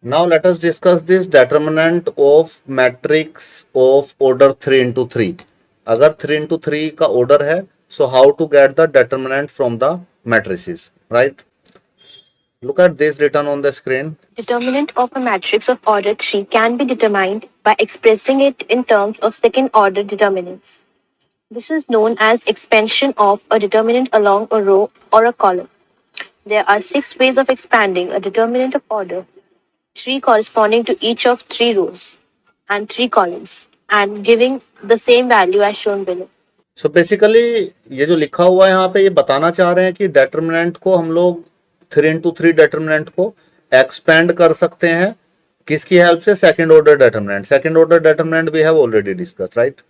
Now let us discuss this determinant of matrix of order 3 into 3. अगर 3 into 3 का order है, so how to get the determinant from the matrices, right? Look at this written on the screen. Determinant of a matrix of order 3 can be determined by expressing it in terms of second order determinants. This is known as expansion of a determinant along a row or a column. There are six ways of expanding a determinant of order, three corresponding to each of three rows and three columns, and giving the same value as shown below. So basically ये जो लिखा हुआ है यहाँ पे ये बताना चाह रहे हैं कि determinant को हम लोग 3 into 3 determinant को expand कर सकते हैं किसकी हेल्प से? Second order determinant. Second order determinant we have already discuss, right?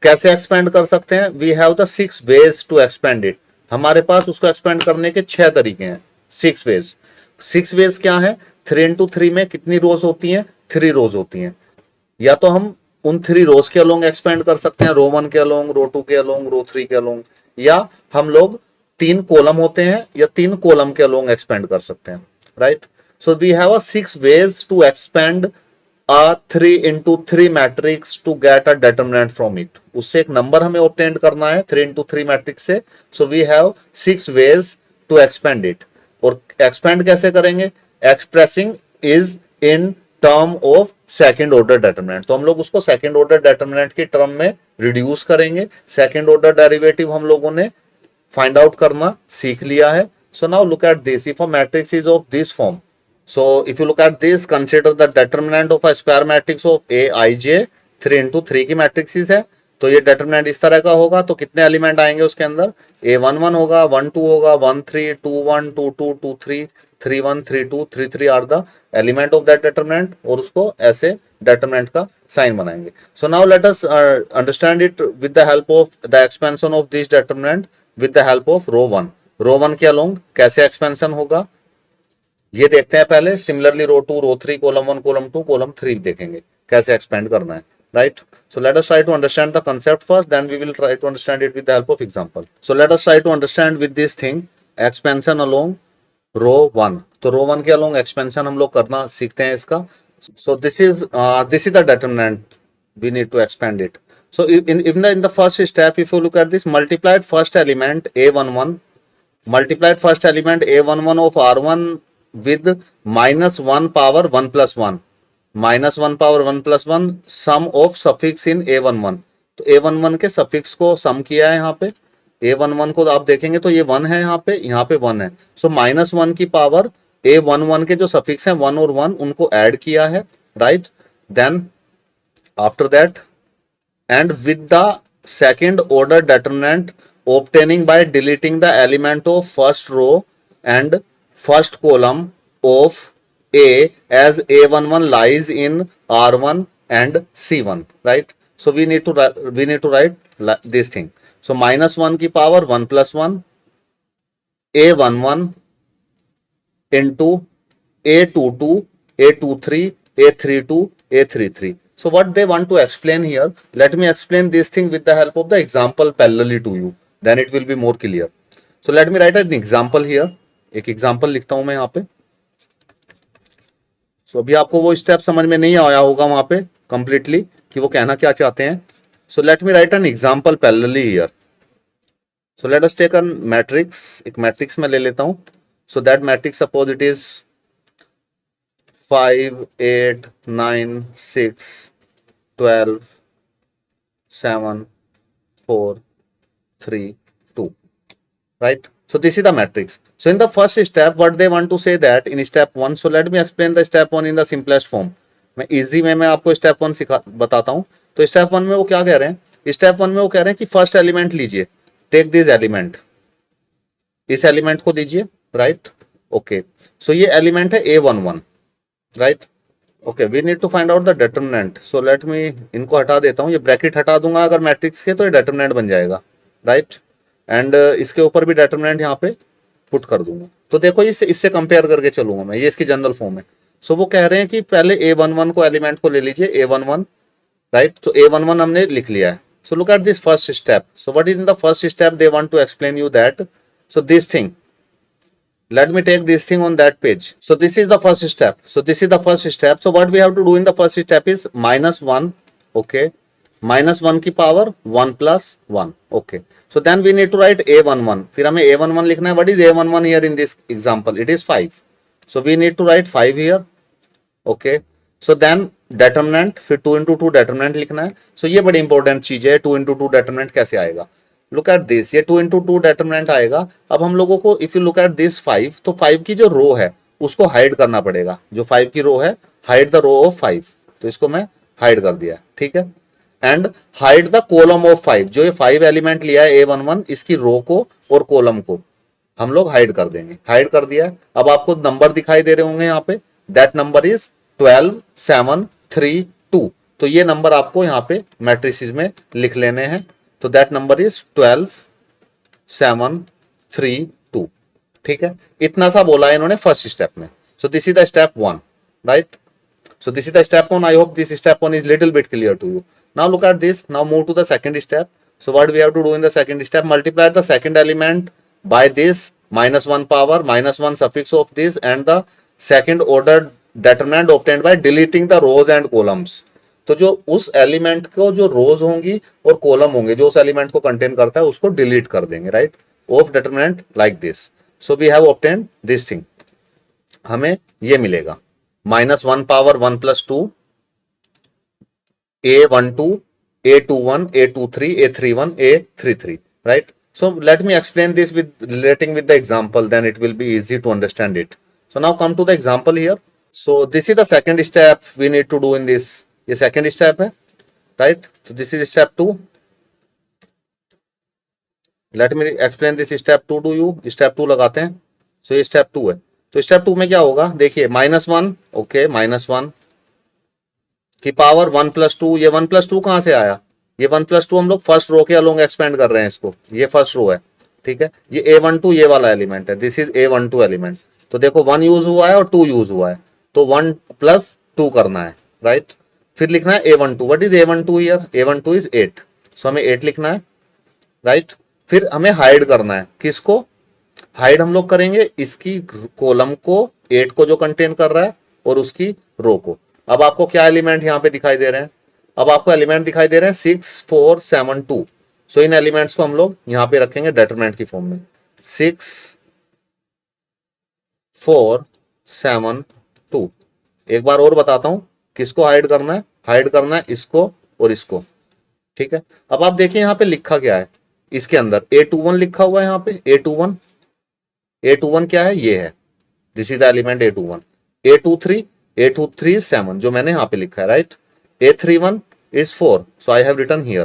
कैसे एक्सपेंड कर सकते हैं? We have the 6 ways to expand it. हमारे पास उसको एक्सपेंड करने के 6 तरीके हैं. 6 वेज. 6 वेज क्या है? 3 into 3 में कितनी रोज होती हैं? 3 रोज होती हैं. या तो हम उन 3 रोज के अलोंग एक्सपेंड कर सकते हैं, रो 1 के अलोंग, रो 2 के अलोंग, रो 3 के अलोंग, या हम लोग 3 कॉलम होते हैं या 3 कॉलम के अलोंग एक्सपेंड कर सकते हैं, right? So we have a 6 ways to expand a 3 into 3 matrix to get a determinant from it. उससे एक नंबर हमें obtain करना है 3 into 3 matrix से. So we have 6 ways to expand it. और expand कैसे करेंगे? Expressing is in term of second order determinant. तो हम लोग उसको सेकेंड ऑर्डर डेटरमिनेंट की टर्म में रिड्यूस करेंगे. सेकेंड ऑर्डर डेरिवेटिव हम लोगों ने फाइंड आउट करना सीख लिया है. So now look at this. If a matrix is of this form, so if you look at this, consider the determinant of a square matrix of Aij 3 into 3 की matrix है. तो ये determinant इस तरह का होगा. तो कितने एलिमेंट आएंगे उसके अंदर? A11 होगा, 12 होगा, 13, 21, 22, 23, 31, 32, 33 are the element of that determinant. और उसको ऐसे डेटरमिनेंट का साइन बनाएंगे. So now let us understand it with the help of the expansion of this determinant with the help of row 1. Row 1 के अलोंग कैसे expansion होगा ये देखते हैं पहले. सिमिलरली रो 2, रो 3, कॉलम 1, कॉलम 2, कॉलम 3 देखेंगे कैसे एक्सपेंड करना है, right? So let us try to understand the concept first, then we will try to understand it with the help of example. So let us try to understand with this thing expansion along रो 1. तो रो 1 के along expansion हम लोग करना सीखते हैं इसका. So this is the determinant we need to expand it. So in the first step, if you look at this, multiplied first element a11, multiplied first element a11 of r1 with minus 1 power 1 plus 1, minus 1 power 1 plus 1 sum of suffix in a11. तो a11 के suffix को सम किया है यहाँ पे. a11 को आप देखेंगे तो ये 1 है, यहाँ पे 1 है. सो माइनस 1 की पावर a11 के जो सफिक्स हैं 1 और 1 उनको ऐड किया है, right? Then after that and with the second order determinant obtaining by deleting the element of first row and first column of A as A11 lies in R1 and C1, right? So we need to write this thing. So minus 1 की power 1 plus 1 A11 into A22, A23, A32, A33. So what they want to explain here, let me explain this thing with the help of the example parallelly to you, then it will be more clear. So let me write an example here. एक example लिखता हूं मैं यहाँ पे. So अभी आपको वो step समझ में नहीं आया होगा वहां पे completely कि वो कहना क्या चाहते हैं. So let me write an example parallelly here. So let us take a matrix. एक matrix में ले लेता हूं. So that matrix suppose it is 5, 8, 9, 6, 12, 7, 4, 3, 2, right? So this is the matrix. So in the first step, what they want to say that in step 1, so let me explain the step 1 in the simplest form. मैं easy में मैं आपको step 1 बताता हूं. तो step 1 में वो क्या कह रहे हैं? स्टेप 1 में वो कह रहे हैं कि फर्स्ट एलिमेंट लीजिए, टेक दिस एलिमेंट, इस एलिमेंट को लीजिए, राइट? ओके, सो ये एलिमेंट है A11, right? Okay, we need to find out the determinant. So let me इनको हटा देता हूं, ये ब्रैकेट हटा दूंगा अगर मैट्रिक्स के तो ये डेटरमिनेंट बन जाएगा, राइट? एंड इसके ऊपर भी डेटरमिनेंट यहाँ पे पुट कर दूंगा. तो देखो इससे कंपेयर करके चलूंगा मैं, ये इसकी जनरल फॉर्म है. सो वो कह रहे हैं कि पहले A11 को एलिमेंट को ले लीजिए, A11, राइट? तो A11 हमने लिख लिया है. So look at this first step. So what is in the first step they want to explain you that. So this thing, Let me take this thing on that page. So this is the first step. So this is the first step. So what we have to do in the first step is -1. Okay. -1 की power 1 plus 1. Okay. So then we need to write a11. फिर हमें a11 लिखना है. What is a11 here in this example? It is 5. So we need to write 5 here. Okay. So then determinant, फिर 2 into 2 determinant लिखना है. So ये बड़ी important चीज है. 2 into 2 determinant कैसे आएगा? लुक एट दिस, ये 2 into 2 determinant आएगा. अब हम लोगों को if you look at this 5, तो 5 की जो रो है उसको हाइड करना पड़ेगा. जो 5 की रो है, हाइड द रो ऑफ 5. तो इसको मैं हाइड कर दिया. ठीक है. And hide the column of 5. जो ये 5 एलिमेंट लिया है a11, इसकी रो को और कॉलम को हम लोग हाइड कर देंगे. हाइड कर दिया. अब आपको नंबर दिखाई दे रहे होंगे यहाँ पे. That number is 12 7 3 2. तो ये नंबर आपको यहाँ पे मैट्रिसेस में लिख लेने हैं. तो दैट नंबर इज 12 7 3 2. ठीक है. इतना सा बोला है इन्होंने फर्स्ट स्टेप में. सो this is the step 1, right. So this is the step 1. I hope this step 1 is little bit clear to you. Now look at this. Now move to the second step. So what we have to do in the second step? Multiply the second element by this -1 power, -1 suffix of this, and the second order determinant obtained by deleting the rows and columns. तो जो उस element को जो रोज होंगी और column होंगे जो उस एलिमेंट को कंटेन करता है उसको डिलीट कर देंगे, right. Of determinant like this. So we have obtained this thing. हमें ये मिलेगा -1 power 1 plus 2, a12, a21, a23, a31, a33, right. So let me explain this with relating with the example, then it will be easy to understand it. So now come to the example here. So this is the second step we need to do in this. ये second step है, right. So this is step 2. Let me explain this step 2 to you. Step 2 लगाते हैं. So ये step 2 है. तो step 2 में क्या होगा, देखिए -1. ओके, -1 की पावर 1 plus 2. ये 1 plus 2 कहां से आया? ये 1 plus 2 हम लोग फर्स्ट रो के अलोंग एक्सपेंड कर रहे हैं इसको. ये फर्स्ट रो है. ठीक है. ये a12 ये वाला एलिमेंट है. This is a12 element. तो देखो 1 यूज हुआ है और 2 यूज हुआ है. तो 1 plus 2 करना है, राइट. फिर लिखना है a12. What is a12 here? a12 is 8. सो हमें 8 लिखना है, राइट. फिर हमें हाइड करना है. किसको हाइड हम लोग करेंगे? इसकी कॉलम को, 8 को जो कंटेन कर रहा है, और उसकी रो को. अब आपको क्या एलिमेंट यहाँ पे दिखाई दे रहे हैं? अब आपको एलिमेंट दिखाई दे रहे हैं 6 4 7 2. सो इन एलिमेंट्स को हम लोग यहाँ पे रखेंगे डेटरमिनेंट की फॉर्म में. 6 4 7 2. एक बार और बताता हूं किसको हाइड करना है. हाइड करना है इसको और इसको. ठीक है. अब आप देखिए यहाँ पे लिखा क्या है. इसके अंदर a21 लिखा हुआ है. यहाँ पे a21 क्या है? ये है. This is the element a21. a23 is 7 जो मैंने यहाँ पे लिखा है, right. a31 is 4 so I have written here.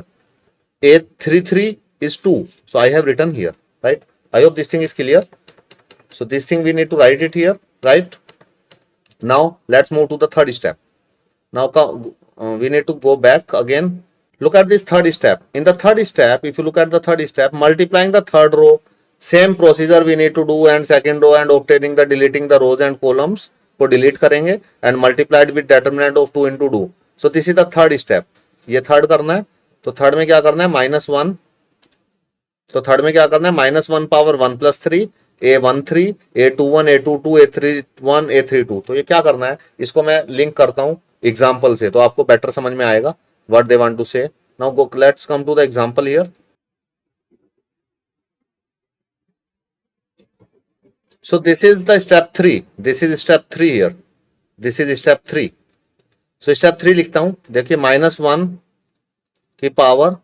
a33 is 2 so I have written here, right. I hope this thing is clear. So this thing we need to write it here, right. Now let's move to the third step. Now we need to go back again. Look at this third step. In the third step, if you look at the third step, multiplying the third row, same procedure we need to do, and second row and obtaining the deleting the rows and columns को delete करेंगे and multiplied with determinant of 2 into 2. So this is the third step. ये third करना है. तो third में क्या करना है? -1. तो थर्ड में क्या करना है? -1 power 1 plus 3, a13, a21, a22, a31, a32. तो ये क्या करना है? इसको मैं लिंक करता हूं एग्जाम्पल से, तो आपको बेटर समझ में आएगा what they want to say. Now let's come to the example here. So this is the step 3. This is step 3 here. This is step 3. So step 3 लिखता हूं. देखिए -1 की पावर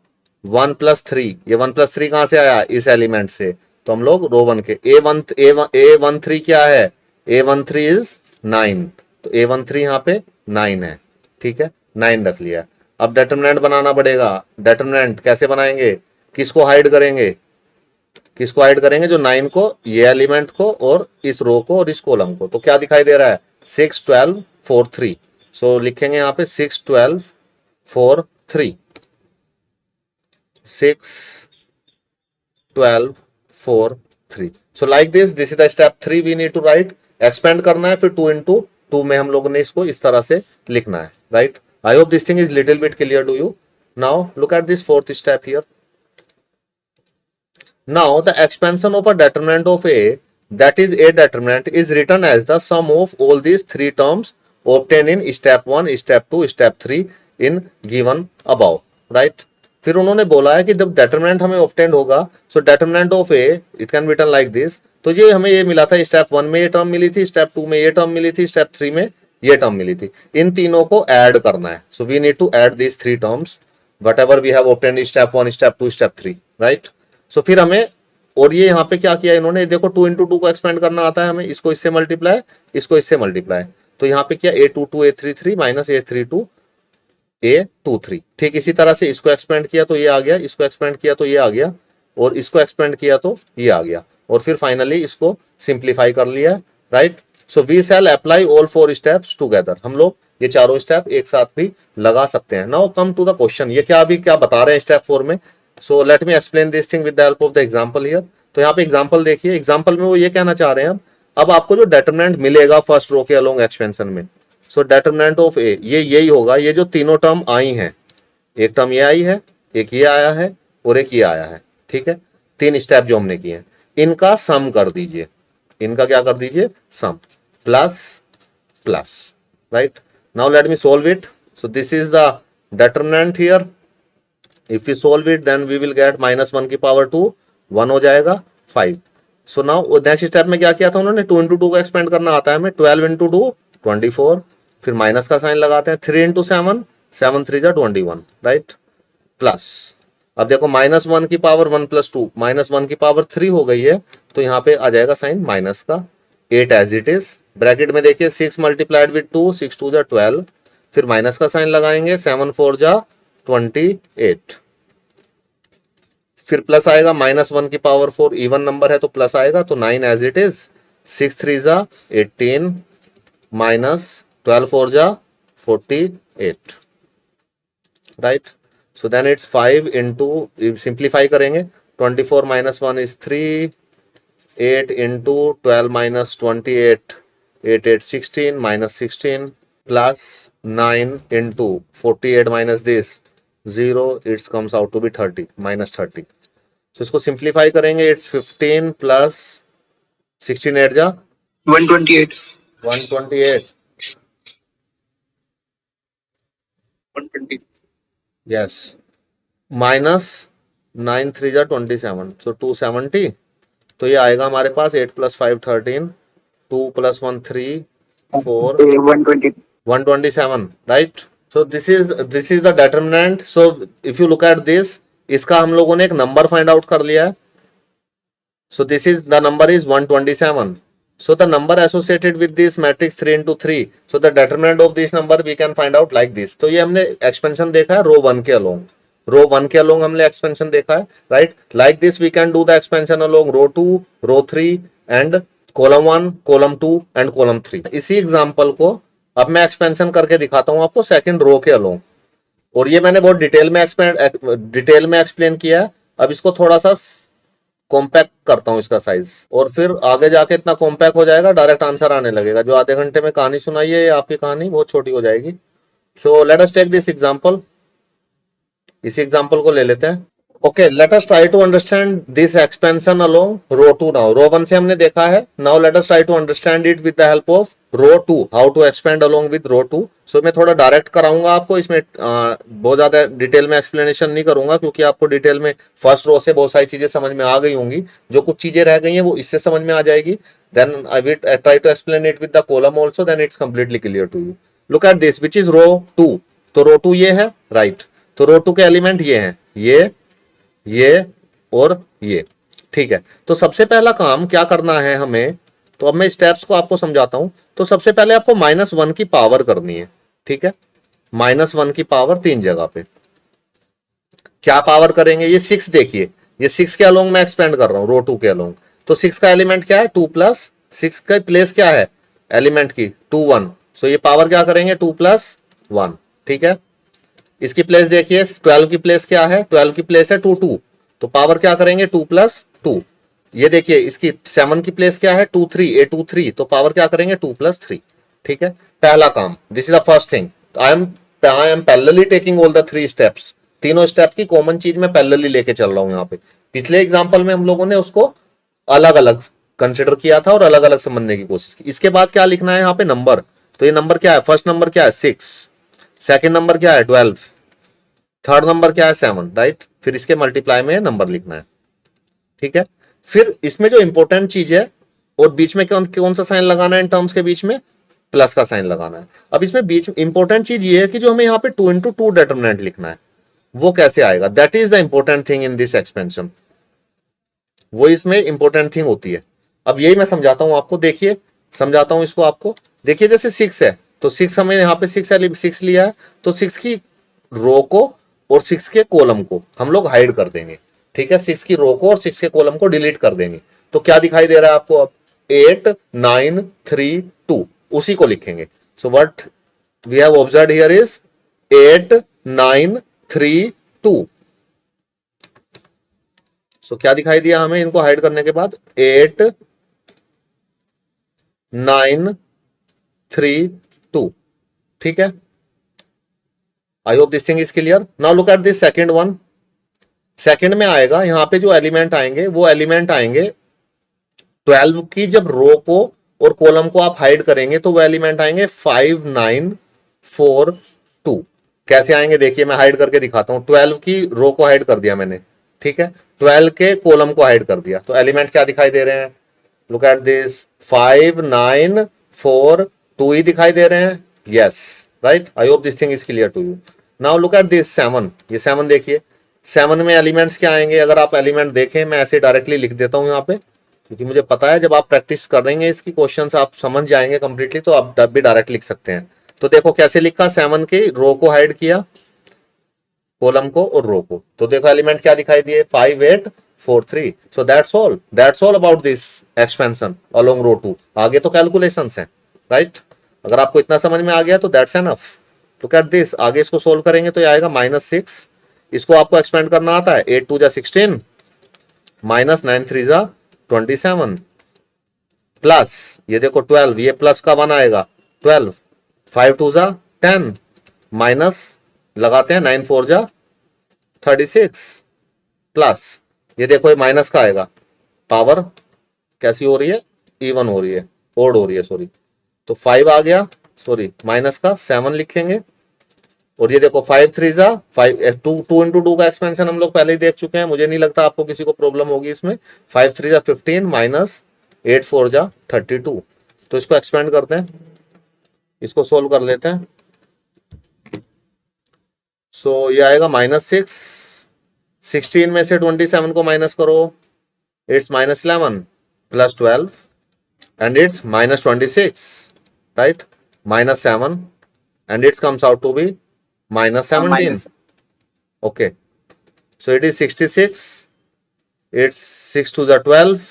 1 plus 3. ये 1 plus 3 कहां से आया? इस एलिमेंट से. तो हम लोग रो 1 के a13 क्या है? a13 is 9. तो a13 यहाँ पे 9 है. ठीक है, 9 रख लिया. अब डेटरमिनेंट बनाना पड़ेगा. डेटरमिनेंट कैसे बनाएंगे? किसको हाइड करेंगे? किसको हाइड करेंगे? जो 9 को, ये एलिमेंट को, और इस रो को और इस कॉलम को. तो क्या दिखाई दे रहा है? 6 12 4 3. सो लिखेंगे यहाँ पे 6 12 4 3. 6 12 4 3. So like this is the step 3 we need to write. Expand करना है, फिर 2 into 2 में हम लोगों ने इसको इस तरह से लिखना है, right. I hope this thing is little bit clear to you. Now look at this fourth step here. Now the expansion of a determinant of A that is a determinant is written as the sum of all these three terms obtained in step 1, step 2, step 3 in given above, right? फिर उन्होंने बोला है कि जब determinant हमें obtain होगा, so determinant of A it can be written like this. तो ये हमें ये मिला था, स्टेप 1 में ये टर्म मिली थी, स्टेप 2 में ये टर्म मिली थी, स्टेप 3 में ये टर्म मिली थी। इन तीनों को ऐड करना है, so we need to add this three terms whatever we have obtained in step 1, step 2, step 3, right? So फिर हमें, और ये यहाँ पे क्या किया इन्होंने, देखो 2 into 2 को एक्सपेंड करना आता है हमें, इसको इससे मल्टीप्लाई, इसको इससे मल्टीप्लाई, तो यहाँ पे किया a22 a33 minus a32 a23। ठीक इसी तरह से इसको एक्सपेंड किया तो ये आ गया, इसको एक्सपेंड किया तो ये आ गया, और इसको एक्सपेंड किया तो ये आ गया, और फिर फाइनली इसको सिंप्लीफाई कर लिया, right? So we shall apply all 4 steps together. हम लोग ये चारों स्टेप एक साथ भी लगा सकते हैं। Now come to the question, ये क्या अभी क्या बता रहे हैं स्टेप 4 में। सो let me explain this thing with the help of the example here. तो यहाँ पे एग्जांपल देखिए, एग्जांपल में वो ये कहना चाह रहे हैं अब आपको जो डेटरमिनेंट मिलेगा फर्स्ट रो के अलोंग एक्सपेंशन में, सो डेटरमिनेंट ऑफ ए ये यही होगा, ये जो तीनों टर्म आई हैं, एक टर्म ये आई है, एक ये आया है, और एक ये आया है, ठीक है, तीन स्टेप जो हमने किए हैं, इनका सम कर दीजिए, इनका क्या कर दीजिए, sum, plus plus, right? Now let me solve it. So this is the determinant here. If we solve it, then we will get minus 1 की पावर 2, 1 हो जाएगा 5. So now next step में क्या किया था उन्होंने, 2 into 2 को एक्सपेंड करना आता है हमें, 12 into 2 24, फिर माइनस का साइन लगाते हैं, 3 into 7 7 3 21, राइट? प्लस, अब देखो माइनस 1 की पावर 1 प्लस 2, माइनस 1 की पावर 3 हो गई है, तो यहाँ पे आ जाएगा साइन माइनस का, 8 एज इट इज, ब्रैकेट में देखिए 6 मल्टीप्लाइड विद 2, 6 2 जा 12, फिर माइनस का साइन लगाएंगे, 7 4 जा 28, फिर प्लस आएगा, माइनस 1 की पावर 4 इवन नंबर है तो प्लस आएगा, तो 9 एज इट इज, 6 3 जा 18 माइनस 12 4 जा 48, right? So then it's 5 into, simplify करेंगे, 24 minus 1 is 3, 8 into 12 minus 28, 8 8 16 minus 16 plus 9 into 48 minus this 0, it comes out to be 30 minus 30. So इसको simplify करेंगे, it's 15 plus 16 8 जा 128 128, 120 yes, minus 9 3 जा 27, so 270, तो ये आएगा हमारे पास 8 plus 5 13, 2 plus 1 3 4 120 127, right? So this is the determinant. So if you look at this, इसका हम लोगों ने एक नंबर फाइंड आउट कर लिया है, so this is the number is 127. So the number associated with this matrix 3 into 3, so the determinant of this number we can find out like this. तो ये हमने एक्सपेंशन देखा है रो 1 के अलोंग, रो 1 के अलोंग हमने एक्सपेंशन देखा है, right? Like this we can do the expansion along row 2, row 3 and column 1, column 2 and column 3। इसी एग्जांपल को अब मैं एक्सपेंशन करके दिखाता हूं आपको सेकंड रो के अलोंग, और ये मैंने बहुत डिटेल में एक्सप्लेन किया है। अब इसको थोड़ा सा कॉम्पैक्ट करता हूं इसका साइज, और फिर आगे जाके इतना कॉम्पैक्ट हो जाएगा, डायरेक्ट आंसर आने लगेगा। जो आधे घंटे में कहानी सुनाई है आपकी कहानी बहुत छोटी हो जाएगी। So let us take this example, इसी एग्जांपल को ले लेते हैं। Okay, let us try to understand this expansion along row 2 now. Row 1 से हमने देखा है, now let us try to understand it with the help of row 2, how to expand along with row 2। सो मैं थोड़ा डायरेक्ट कराऊंगा आपको, इसमें बहुत ज्यादा डिटेल में एक्सप्लेनेशन नहीं करूंगा, क्योंकि आपको डिटेल में फर्स्ट रो से बहुत सारी चीजें समझ में आ गई होंगी। जो कुछ चीजें रह गई हैं वो इससे समझ में आ जाएगी। Then I will try to explain it with the column also, then it's completely clear to you. Look at this which is row 2। तो रो 2 ये है, राइट? तो रो 2 के एलिमेंट ये हैं, ये और ये, ठीक है। तो सबसे पहला काम क्या करना है हमें, तो अब मैं स्टेप्स को आपको समझाता हूं। तो सबसे पहले आपको -1 की पावर करनी है, ठीक है? -1 की पावर 3 जगह पे क्या पावर करेंगे, ये 6 देखिए, ये 6 के अलोंग मैं एक्सपेंड कर रहा हूं रो 2 के अलोंग। तो 6 का एलिमेंट क्या है, 2 प्लस 6 का प्लेस क्या है एलिमेंट की 2 1, सो ये पावर क्या करेंगे 2 + 1, ठीक है। इसकी प्लेस देखिए, 12 की प्लेस क्या है, 12 की प्लेस है 2 2, तो पावर क्या करेंगे 2 + 2। ये देखिए इसकी 7 की प्लेस क्या है 2 3, A23, तो पावर क्या करेंगे 2 + 3, ठीक है। पहला काम, this is the first thing. I am parallelly taking all the 3 steps, तीनों स्टेप की कॉमन चीज में पैरेलली लेके चल रहा हूं यहाँ पे। पिछले एग्जांपल में हम लोगों ने उसको अलग अलग कंसिडर किया था और अलग अलग समझने की कोशिश की। इसके बाद क्या लिखना है यहाँ पे नंबर, तो ये नंबर क्या है, फर्स्ट नंबर क्या है 6, सेकंड नंबर क्या है 12, थर्ड नंबर क्या है 7, राइट। फिर इसके मल्टीप्लाई में नंबर लिखना है, ठीक है। फिर इसमें जो इंपॉर्टेंट चीज है, और बीच में कौन सा साइन लगाना है इन टर्म्स के बीच में, प्लस का साइन लगाना है। अब इसमें बीच इंपॉर्टेंट चीज ये है कि जो हमें यहाँ पे 2 into 2 डिटरमिनेंट लिखना है वो कैसे आएगा, that is the important thing in this expansion, वो इसमें इंपॉर्टेंट थिंग होती है। अब यही मैं समझाता हूं आपको, देखिए समझाता हूं इसको आपको। देखिए जैसे 6 है तो 6 हमें यहाँ पे 6 लिया है, तो 6 की रो को और 6 के कॉलम को हम लोग हाइड कर देंगे, ठीक है। 6 की रो को और 6 के कॉलम को डिलीट कर देंगे, तो क्या दिखाई दे रहा है आपको अब 8 9 3 2, उसी को लिखेंगे। So what we have observed here is 8 9 3 2। सो क्या दिखाई दिया हमें इनको हाइड करने के बाद, 8 9 3 2, ठीक है। आई hope this thing is clear. Now look at this second one. Second में आएगा, यहां पे जो एलिमेंट आएंगे वो एलिमेंट आएंगे 12 की, जब रो को और कॉलम को आप हाइड करेंगे तो वो एलिमेंट आएंगे 5 9 4 2। कैसे आएंगे देखिए, मैं हाइड करके दिखाता हूं। 12 की रो को हाइड कर दिया मैंने, ठीक है, 12 के कॉलम को हाइड कर दिया, तो एलिमेंट क्या दिखाई दे रहे हैं, लुक एट दिस 5 9 4 2 ही दिखाई दे रहे हैं, yes right. I hope this thing is clear to you. Now look at this 7, ये 7 देखिए, 7 में एलिमेंट्स क्या आएंगे, अगर आप एलिमेंट देखें, मैं ऐसे डायरेक्टली लिख देता हूं यहाँ पे, क्योंकि मुझे पता है जब आप प्रैक्टिस करेंगे इसकी क्वेश्चंस आप समझ जाएंगे कंप्लीटली, तो आप भी डायरेक्ट लिख सकते हैं। तो देखो कैसे लिखा, 7 की रो को हाइड किया, कॉलम को और रो को, तो देखो एलिमेंट क्या दिखाई दिए 5 8 4 3। So that's all about this expansion along row 2। आगे तो कैलकुलेशंस हैं, राइट। अगर आपको इतना समझ में आ गया तो that's enough. Look at this, आगे इसको सोल्व करेंगे तो ये आएगा -6, इसको आपको एक्सपेंड करना आता है, 8 2 जा 16 -9 3 जा 27 प्लस ये देखो 12, ये प्लस का 1 आएगा 12, 5 2 जा 10 माइनस लगाते हैं 9 4 जा 36 प्लस ये देखो ये माइनस का आएगा, पावर कैसी हो रही है, इवन हो रही है, ओड हो रही है सॉरी, तो 5 आ गया, सॉरी माइनस का 7 लिखेंगे, और ये देखो 5 3 जा 5 2 into 2 का एक्सपेंशन हम लोग पहले ही देख चुके हैं, मुझे नहीं लगता आपको किसी को प्रॉब्लम होगी इसमें। 5 3 जा 15 माइनस 8 4 जा 32, तो इसको एक्सपेंड करते हैं, इसको सोल्व कर लेते हैं। सो ये आएगा -6, 16 में से 27 को माइनस करो, it's -11 plus 12 and it's -26, right, -7 and it comes out to be -17. Okay, so it is 66, it's 6 to the 12,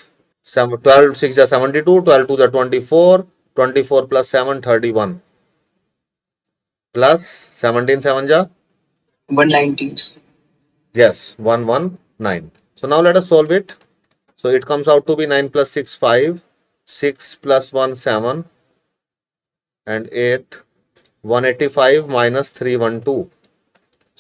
12 6 is 72, 12 to the 24, 24 plus 7 31 plus 17 7 ja 119. yes 119. So now let us solve it. So it comes out to be 9 plus 6 5, 6 plus 1 7 and 8 185 minus 312.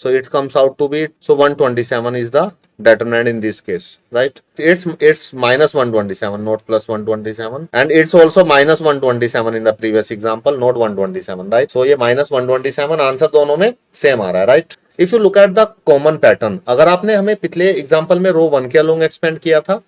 So it comes out to be, so 127 is the determinant in this case, right? It's minus 127, not plus 127, and it's also minus 127 in the previous example, not 127, right? So ये minus 127 answer दोनों में same आ रहा है, right? If you look at the common pattern, अगर आपने हमें पिछले example में रो 1 के अलोंग एक्सपेंड किया था,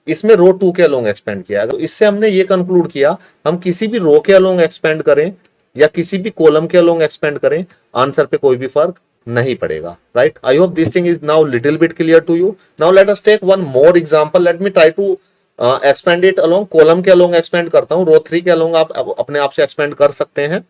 इसमें रो 2 के अलोंग एक्सपेंड किया, तो इससे हमने ये कंक्लूड किया, हम किसी भी रो के अलोंग एक्सपेंड करें या किसी भी कॉलम के अलोंग एक्सपेंड करें, आंसर पे कोई भी फर्क नहीं पड़ेगा, right. I hope this thing is now little bit clear to you. Now let us take one more example, let me try to expand it along, column के along expand करता हूं, रो 3 के अलोंग आप अपने आप से एक्सपेंड कर सकते हैं।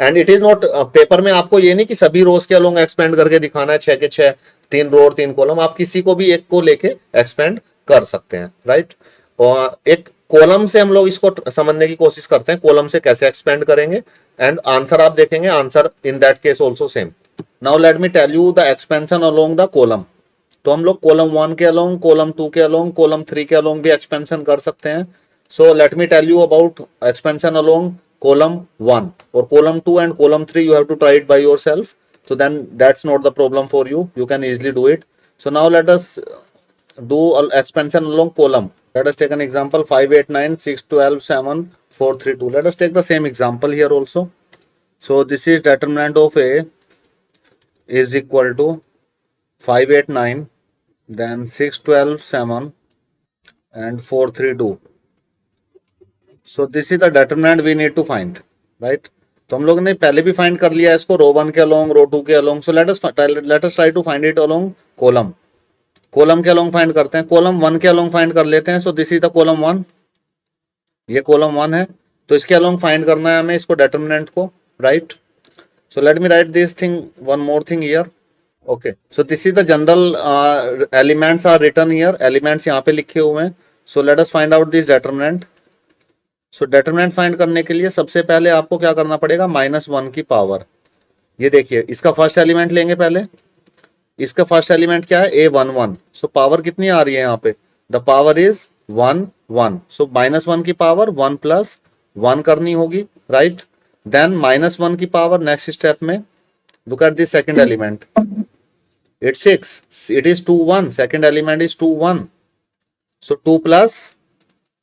And it is not, paper में आपको ये नहीं कि सभी रोज के अलोंग एक्सपेंड करके दिखाना है 6 के 6, 3 रो और 3 कॉलम, आप किसी को भी एक को लेके एक्सपेंड कर सकते हैं, राइट। और एक कॉलम से हम लोग इसको समझने की कोशिश करते हैं, कॉलम से कैसे एक्सपेंड करेंगे, एंड आंसर आप देखेंगे, answer in that case also same. Now let me tell you the expansion along the column. तो हम लोग कॉलम 1 के अलोंग, कॉलम 2 के अलोंग, कॉलम 3 के अलोंग भी एक्सपेंशन कर सकते हैं। So let me tell you about expansion along column 1 और column 2 and column 3, you have to try it by yourself, so then that's not the problem for you, you can easily do it. So now let us do expansion along column. Let us take an example 5, 8, 9, 6, 12, 7, 4, 3, 2. Let us take the same example here also. So this is determinant of A is equal to 5, 8, 9, then 6, 12, 7 and 4, 3, 2. So this is the determinant we need to find, right? तो हम लोग ने पहले भी find कर लिया इसको रो 1 के अलोंग, रो 2 के along. So let us try to find it along column. Column के अलोंग फाइंड करते हैं, कॉलम 1 के अलोंग फाइंड कर लेते हैं. सो दिस इज द कॉलम 1, ये कॉलम 1 है, तो इसके अलोंग फाइंड करना है हमें इसको डेटरमिनेंट को, right? So let me write this thing, one more thing here. Okay, so this is the general elements are written here, elements यहाँ पे लिखे हुए हैं. So let us find out this determinant. So determinant find करने के लिए सबसे पहले आपको क्या करना पड़ेगा, -1 की पावर. ये देखिए इसका फर्स्ट एलिमेंट लेंगे पहले, इसका फर्स्ट एलिमेंट क्या है, A11. सो पावर कितनी आ रही है यहाँ पे, द पावर इज 1 1. सो -1 की पावर 1 + 1 करनी होगी, राइट? देन -1 की पावर नेक्स्ट स्टेप में, look at this second element, it's 6, it is 2 1, second element is 2 1, so 2 +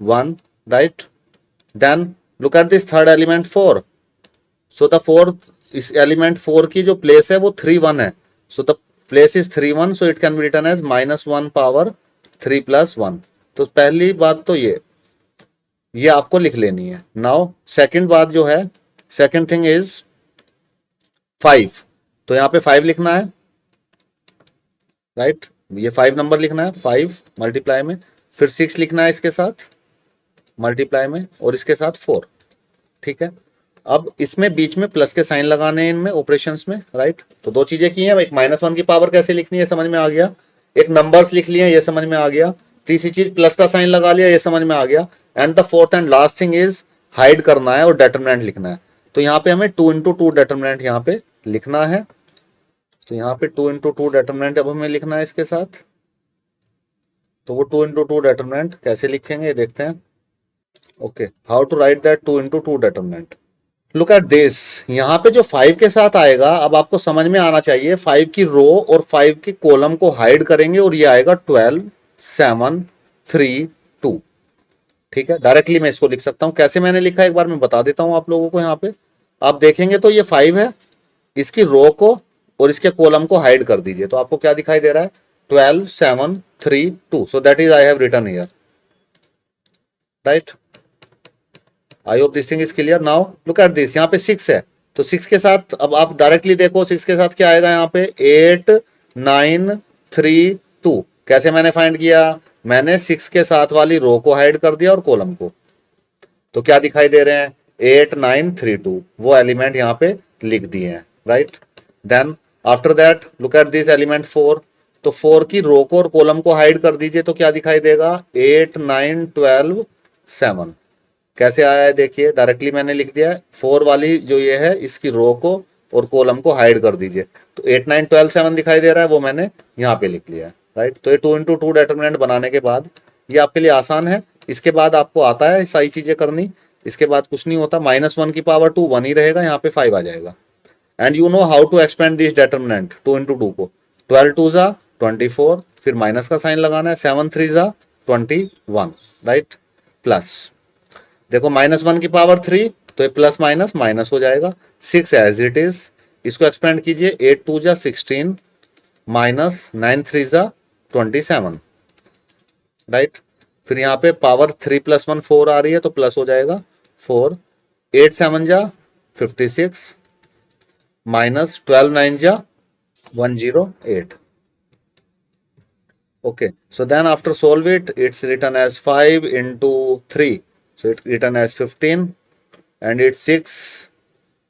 1, right? Then look at this third element 4. So the fourth, इस element 4 की जो place है वो 3 1 है, so the place is 3 1, so it can be written as -1 power 3 + 1. तो पहली बात तो ये आपको लिख लेनी है. नाउ सेकंड बात जो है, सेकंड थिंग इज 5. तो यहाँ पे 5 लिखना है, राइट? ये 5 नंबर लिखना है, 5 मल्टीप्लाई में, फिर 6 लिखना है इसके साथ मल्टीप्लाई में, और इसके साथ 4. ठीक है, अब इसमें बीच में प्लस के साइन लगाने हैं इनमें ऑपरेशंस में, राइट? तो दो चीजें की हैं, एक -1 की पावर कैसे लिखनी है समझ में आ गया, एक नंबर्स लिख लिए ये समझ में आ गया, तीसरी चीज प्लस का साइन लगा लिया ये समझ में आ गया, and the fourth and last thing is hide करना है और डेटरमिनेंट लिखना है. तो यहाँ पे हमें 2 × 2 डेटरमिनेंट यहाँ पे लिखना है. तो यहाँ पे 2 × 2 डेटरमिनेंट अब हमें लिखना है इसके साथ. तो वो 2 × 2 डेटरमिनेंट कैसे लिखेंगे देखते हैं. Okay, how to write that 2 × 2 determinant. Look at this, यहाँ पे जो 5 के साथ आएगा, अब आपको समझ में आना चाहिए, 5 की रो और 5 की कॉलम को हाइड करेंगे और ये आएगा 12 7 3 2. ठीक है, डायरेक्टली मैं इसको लिख सकता हूं. कैसे मैंने लिखा है एक बार मैं बता देता हूं आप लोगों को. यहाँ पे आप देखेंगे तो ये 5 है, इसकी रो को और इसके कॉलम को हाइड कर दीजिए, तो आपको क्या दिखाई दे रहा है, 12 7 3 2. So that is I have written here, right? I hope this thing is clear. Now look at this, यहाँ पे 6 है, तो 6 के साथ अब आप डायरेक्टली देखो 6 के साथ क्या आएगा यहाँ पे, 8 9 3 2. कैसे मैंने फाइंड किया, मैंने 6 के साथ वाली रो को हाइड कर दिया और कॉलम को, तो क्या दिखाई दे रहे हैं, 8 9 3 2, वो एलिमेंट यहाँ पे लिख दिए हैं, right? Then after that look at this element 4. तो 4 की रो को और कॉलम को हाइड कर दीजिए, तो क्या दिखाई देगा, 8 9 12 7. कैसे आया है देखिए, डायरेक्टली मैंने लिख दिया है, 4 वाली जो ये है इसकी रो को और कॉलम को हाइड कर दीजिए, तो 8 9 12 7 दिखाई दे रहा है, वो मैंने यहाँ पे लिख लिया है, राइट? तो ये 2 × 2 डेटरमिनेंट बनाने के बाद ये आपके लिए आसान है. इसके बाद आपको आता है सारी चीजें करनी, इसके बाद कुछ नहीं होता. -1 की पावर 2 1 ही रहेगा, यहाँ पे 5 आ जाएगा. And you know how to expand this determinant 2 × 2 को. 12 2 ज़ा 24, फिर माइनस का साइन लगाना है, 7 3 ज़ा 21, राइट? प्लस देखो -1 की पावर 3, तो ये प्लस माइनस माइनस हो जाएगा. 6 एज इट इज, इसको एक्सपेंड कीजिए, 8 2 ज़ा 16 माइनस 9 3 ज़ा 27, राइट? फिर यहाँ पे पावर 3 + 1 4 आ रही है, तो प्लस हो जाएगा 4. 8 7 ज़ा 56 माइनस 12 9 ज़ा 108. Okay, so then after solve it, it's written as 5 × 3, so it's written as 15, and it's 6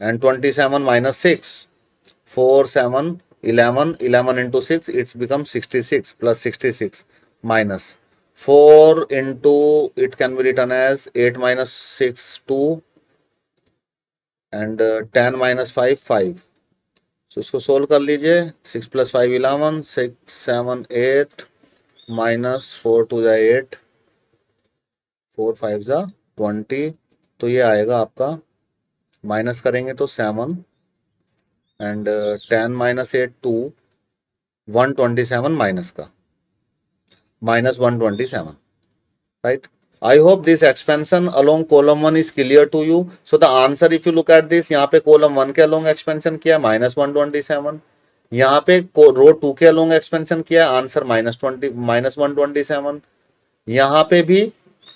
and 27 minus 6, 4 7 11, 11 × 6, it's become 66 plus 66 minus 4 into, it can be written as 8 minus 6 2, and 10 minus 5 5. So इसको solve कर लीजिए, 6 + 5 11, 6 7 8 minus 4 2 ज़ा 8, 4 5 ज़ा 20. तो ये आएगा आपका, minus करेंगे तो 7 एंड 10 माइनस 8 2, 127 माइनस का, -127. right? I hope this expansion along column 1 is clear to you. So the answer, if you look at this, यहाँ पे column 1 के along expansion किया है -127, यहाँ पे रो 2 के along expansion किया है, आंसर -127, यहाँ पे भी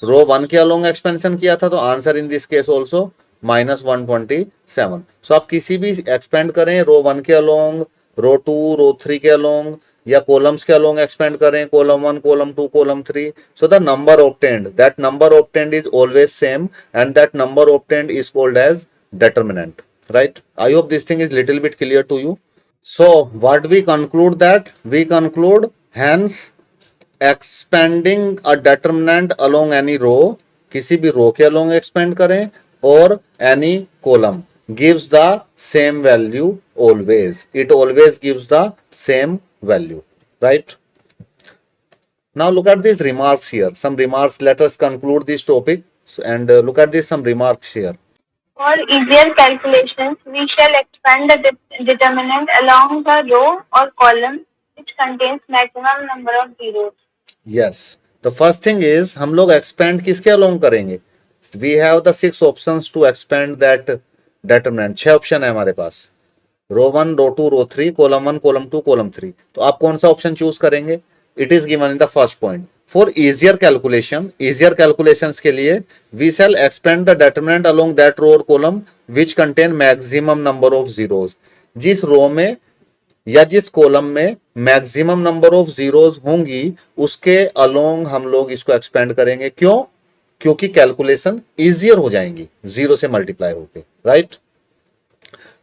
रो 1 के along expansion किया था, तो answer in this case also -127. सो आप किसी भी एक्सपेंड करें, रो 1 के along, रो 2, रो 3 के along, या कॉलम्स के along एक्सपेंड करें, column 1, column 2, column 3, so the number obtained, that number obtained is always same, and that number obtained is called as determinant, right? I hope this thing is little bit clear to you. So what we conclude, that we conclude hence expanding a determinant along any row, किसी भी रो के along expand करें, or any column gives the same value always. It always gives the same value, right? Now look at these remarks here. Some remarks. Let us conclude this topic and look at this. Some remarks here. For easier calculations, we shall expand the determinant along the row or column which contains maximum number of zeros. Yes. The first thing is हम लोग expand किसके along करेंगे? We have the 6 options to expand that determinant. 6 option है हमारे पास. रो 1, रो 2, row 3, column 1, column 2, column 3. तो आप कौन सा ऑप्शन चूज करेंगे? It is given in the first point. For easier calculations के लिए we shall expand the determinant along that row or column which contain maximum number of zeros. जिस रो में या जिस कॉलम में मैक्सिमम नंबर ऑफ जीरोस होंगी उसके along हम लोग इसको एक्सपेंड करेंगे. क्यों? क्योंकि कैलकुलेशन इजियर हो जाएंगी जीरो से मल्टीप्लाई होके, right?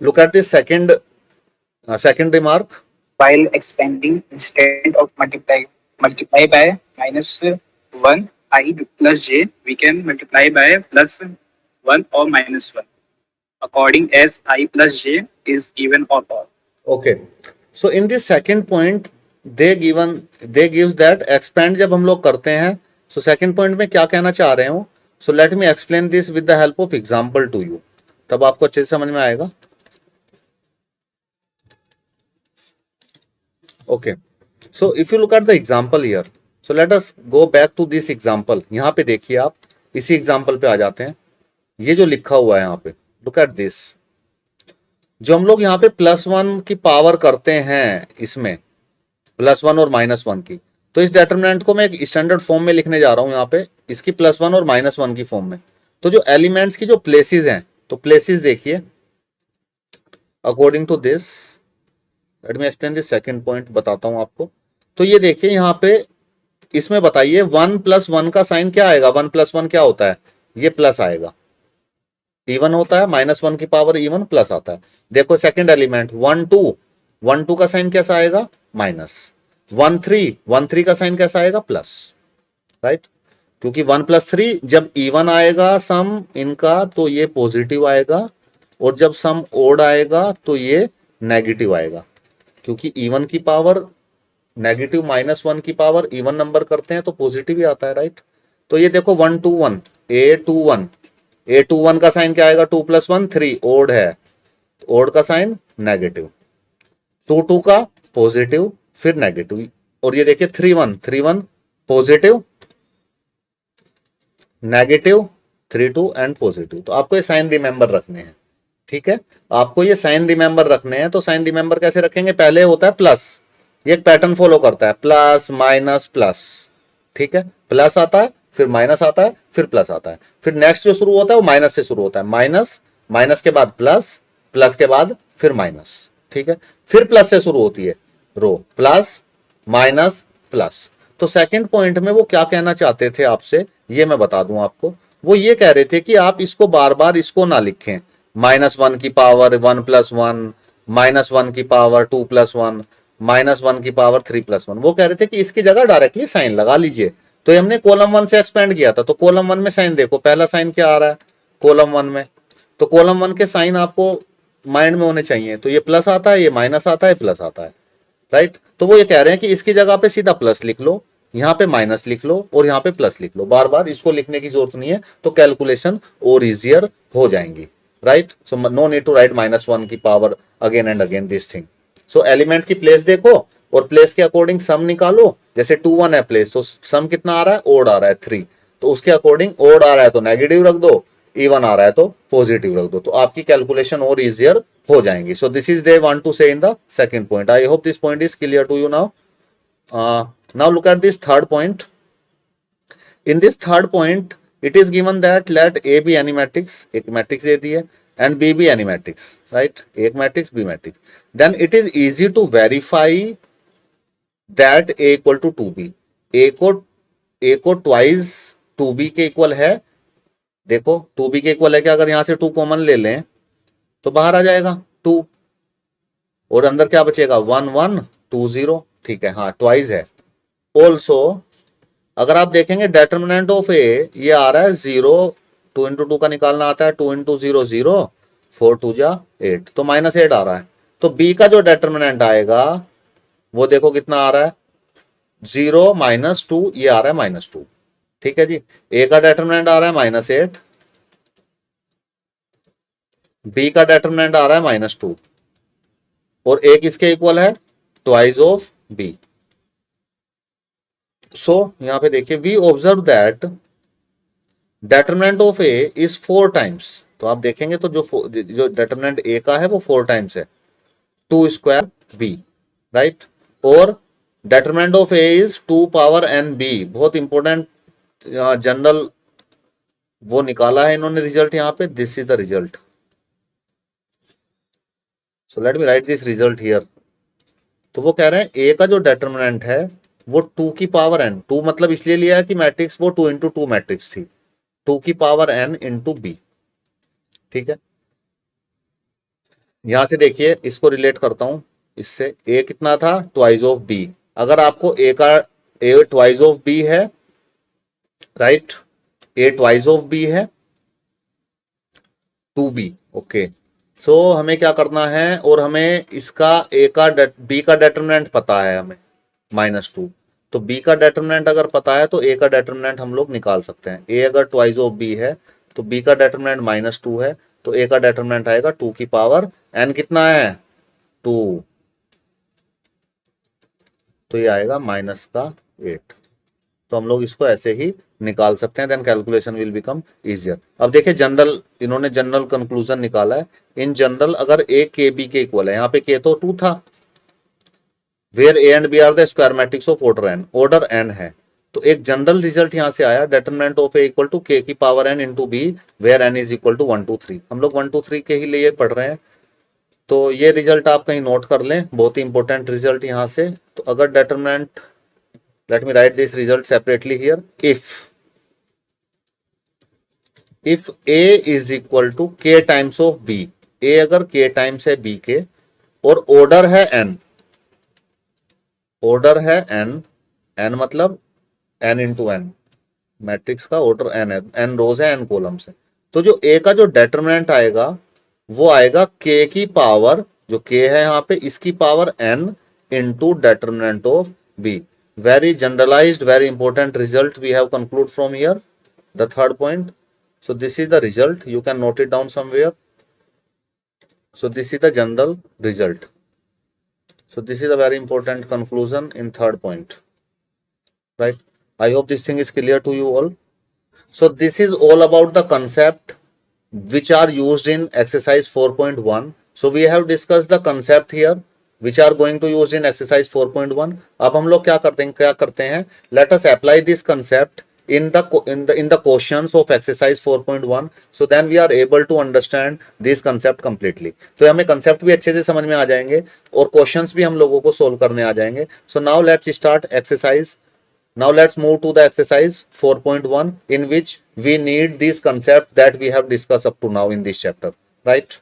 Look at this second remark. While expanding, instead of multiply by -1 I plus j, we can multiply by +1 or -1, according as I plus j is even or odd. Okay. So in this second point, they gives that expand जब हम लोग करते हैं, so second point में क्या कहना चाह रहे हो? So let me explain this with the help of example to you. तब आपको अच्छे से समझ में आएगा. Okay. So if you look at the example here, so let us go back to this example. यहाँ पे देखिए आप, इसी example पे आ जाते हैं. ये जो लिखा हुआ है यहाँ पे, look at this. जो हम लोग यहाँ पे +1 की पावर करते हैं, इसमें +1 और -1 की, तो इस डिटरमिनेंट को मैं एक स्टैंडर्ड फॉर्म में लिखने जा रहा हूं यहाँ पे, इसकी +1 और -1 की फॉर्म में. तो जो एलिमेंट्स की जो प्लेसेस हैं, तो प्लेसेस देखिए according to this. Let me explain this second point, बताता हूं आपको. तो ये देखिए यहाँ पे, इसमें बताइए 1 + 1 का साइन क्या आएगा? 1 + 1 क्या होता है? ये प्लस आएगा, इवन होता है. -1 की पावर इवन प्लस आता है. देखो सेकंड एलिमेंट 1 2 का साइन कैसा आएगा? माइनस. 1 3 का साइन कैसा आएगा? Plus, right? क्योंकि 1 + 3 जब इवन आएगा सम इनका तो ये पॉजिटिव आएगा, और जब सम ओड आएगा तो ये नेगेटिव आएगा. क्योंकि इवन की पावर नेगेटिव -1 की पावर इवन नंबर करते हैं तो पॉजिटिव ही आता है, राइट? तो ये देखो 1 2 1 A21 का साइन क्या आएगा? 2 + 1 3, ओड है, ओड का साइन नेगेटिव. 2 2 का पॉजिटिव, फिर नेगेटिव. और ये देखिए 3 1 पॉजिटिव, नेगेटिव, 3 2 एंड पॉजिटिव. तो आपको ये साइन रिमेंबर रखने हैं, ठीक है? आपको ये साइन रिमेंबर रखने हैं. तो साइन रिमेंबर कैसे रखेंगे? पहले होता है प्लस, ये एक पैटर्न फॉलो करता है, प्लस माइनस प्लस, ठीक है? प्लस आता है, फिर माइनस आता है, फिर प्लस आता है. फिर नेक्स्ट जो शुरू होता है वो माइनस से शुरू होता है. माइनस के बाद प्लस, प्लस के बाद फिर माइनस, ठीक है? फिर प्लस से शुरू होती है रो, प्लस माइनस प्लस. तो सेकंड पॉइंट में वो क्या कहना चाहते थे आपसे, ये मैं बता दूं आपको. वो ये कह रहे थे कि आप इसको बार बार इसको ना लिखें, -1 की पावर 1 + 1, -1 की पावर 2 + 1, -1 की पावर 3 + 1. वो कह रहे थे कि इसकी जगह डायरेक्टली साइन लगा लीजिए. तो हमने कॉलम 1 से एक्सपेंड किया था, तो कॉलम 1 में साइन देखो, पहला साइन क्या आ रहा है कॉलम 1 में? तो कॉलम 1 के साइन आपको माइंड में होने चाहिए. तो ये प्लस आता है, ये माइनस आता है, प्लस आता है, राइट? तो वो ये कह रहे हैं कि इसकी जगह पे सीधा प्लस लिख लो, यहाँ पे माइनस लिख लो और यहाँ पे प्लस लिख लो. बार बार इसको लिखने की जरूरत नहीं है, तो कैलकुलेशन और इजियर हो जाएंगी, right? So no need to write -1 की power again and again this thing. So element की प्लेस देखो और प्लेस के अकॉर्डिंग सम निकालो. जैसे 2 1 है प्लेस, तो सम कितना आ रहा है? ओड आ रहा है 3. तो उसके अकॉर्डिंग ओड आ रहा है तो नेगेटिव रख दो, इवन आ रहा है तो पॉजिटिव रख दो, तो आपकी कैलकुलेशन और इजियर हो जाएंगी. So this is they want to say in the second point. I hope this point is clear to you now. Now look at this third point. In this third point, it is given that let A be any matrix, एक matrix दे दी है, and B be any matrix, right? एक matrix, B matrix. Then it is easy to verify that A equal to 2B. A को twice 2B के equal है. देखो 2B के equal है क्या, अगर यहां से 2 कॉमन ले लें तो बाहर आ जाएगा 2, और अंदर क्या बचेगा 1 1 2 0. ठीक है, हाँ ट्वाइस है. ऑल्सो अगर आप देखेंगे डेटर्मिनेंट ऑफ ए ये आ रहा है 0, 2 इंटू 2 का निकालना आता है, 2 इंटू 0 0, 4 2 जा 8, तो -8 आ रहा है. तो बी का जो डेटर्मिनेंट आएगा वो देखो कितना आ रहा है 0 -2, ये आ रहा है -2. ठीक है जी, ए का डेटर्मिनेंट आ रहा है -8, बी का डेटर्मिनेंट आ रहा है -2, और ए किसके इक्वल है ट्वाइस ऑफ बी. सो यहां पे देखिए we observe that determinant of A is 4 times. तो आप देखेंगे तो जो डेटर्मिनेंट ए का है वो 4 टाइम्स है, 2 स्क्वायर बी, राइट. और determinant of A is 2 power n b. बहुत इंपॉर्टेंट जनरल वो निकाला है इन्होंने रिजल्ट यहां पे. This is the result. So let me write this result here. तो वो कह रहे हैं ए का जो डेटर्मिनेंट है वो 2 की पावर n, 2 मतलब इसलिए लिया है कि मैट्रिक्स वो 2 इंटू 2 मैट्रिक्स थी, 2 की पावर n इंटू बी. ठीक है, यहां से देखिए इसको रिलेट करता हूं इससे. ए कितना था ट्वाइस ऑफ बी. अगर आपको ए ट्वाइस ऑफ बी है, right, A twice of B है 2b. ओके, सो हमें क्या करना है, और हमें इसका बी का डेटर्मिनेंट पता है हमें -2, तो बी का डेटर्मिनेंट अगर पता है तो ए का डेटर्मिनेंट हम लोग निकाल सकते हैं. ए अगर ट्वाइस ऑफ बी है तो बी का डेटर्मिनेंट -2 है, तो ए का डेटर्मिनेंट आएगा 2 की पावर n कितना है 2, तो ये आएगा -8. तो हम लोग इसको ऐसे ही निकाल सकते हैं. Then calculation will become easier. अब देखिए जनरल, इन्होंने जनरल कंक्लूजन निकाला है. इन जनरल अगर ए के बी के इक्वल है, यहाँ पे के तो 2 था, where A and B are the square matrix of order n है, तो एक जनरल रिजल्ट यहां से आया determinant of A equal to k की power n into B, where n is equal to 1 2 3. हम लोग 1 2 3 के ही लिए पढ़ रहे हैं, तो ये रिजल्ट आप कहीं नोट कर लें, बहुत ही इंपॉर्टेंट रिजल्ट यहां से. तो अगर determinant, let me write this result separately here. If a is equal to k times of b, a अगर k टाइम्स है b के, और ऑर्डर है n, ऑर्डर है n मतलब n इंटू n, मैट्रिक्स का ऑर्डर n है, n rows है n कॉलम्स है, तो जो a का जो डेटर्मिनेंट आएगा वो आएगा k की पावर, जो k है यहाँ पे, इसकी power n into determinant of b. Very generalized, very important result we have concluded from here, the third point. So this is the result, you can note it down somewhere. So this is the general result. So this is a very important conclusion in third point, right? I hope this thing is clear to you all. So this is all about the concept which are used in exercise 4.1. So we have discussed the concept here which are going to use in exercise 4.1. अब हम लोग क्या करते हैं, let us apply this concept in the questions of exercise 4.1. so then we are able to understand this concept completely. तो हमें concept भी अच्छे से समझ में आ जाएंगे और questions भी हम लोगों को solve करने आ जाएंगे. So now let's start exercise. Now let's move to the exercise 4.1 in which we need this concept that we have discussed up to now in this chapter, right?